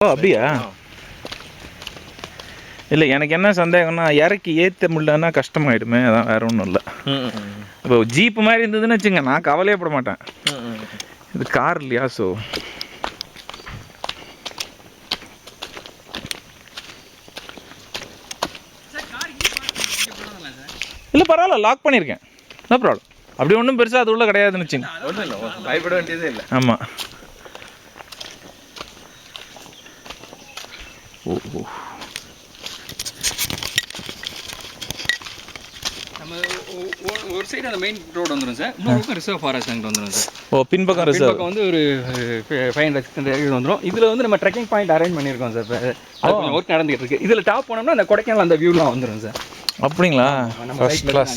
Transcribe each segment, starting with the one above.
ஓ அப்படியா? இல்லை, எனக்கு என்ன சந்தேகம்னா இறக்கி ஏற்ற முடியலன்னா கஷ்டமாயிடுமே, அதான் வேற ஒன்றும் இல்லை. இப்போ ஜீப்பு மாதிரி இருந்ததுன்னு வச்சுங்க, நான் கவலையே பட மாட்டேன். இது கார் இல்லையா, ஸோ இல்லை பரவாயில்ல, லாக் பண்ணியிருக்கேன், நோ ப்ராப்ளம். அப்படி ஒன்றும் பெருசாக அது உள்ள கிடையாதுன்னு வச்சுங்க. ஒன்றும் இல்லை, பயப்பட வேண்டியதே இல்லை. ஆமாம். ஓ நம்ம ஒரு சைடு அந்த மெயின் ரோடு வந்துடும் சார், இன்னொரு பக்கம் ரிசர்வ் ஃபாரஸ்ட் அங்கே வந்துடும் சார். ஓ, பின்பக்கம் ரிசர்வ் பக்கம் வந்து ஒரு 500-600 வந்துடும். இதில் வந்து நம்ம ட்ரெக்கிங் பாயிண்ட் அரேஞ்ச் பண்ணியிருக்கோம் சார். அது கொஞ்சம் ஒர்க் நடந்துகிட்டு இருக்கு. இதில் டாப் போனோம்னா அந்த கொடைக்கானல் அந்த வியூலாம் வந்துடும் சார். அப்படிங்களா? First class.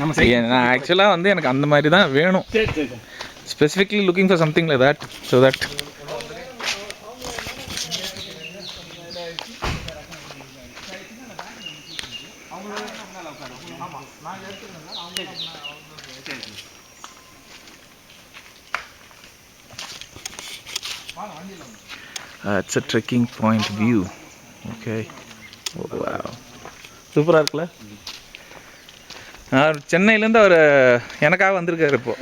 நான் ஆக்சுவலாக வந்து எனக்கு அந்த மாதிரி தான் வேணும். சரி சரி sir. Specifically looking for something like that, so that it's a trekking point view. Okay. Oh, wow. சூப்பராக இருக்குல்ல? சென்னையிலேருந்து அவர் எனக்காக வந்திருக்காரு இப்போ.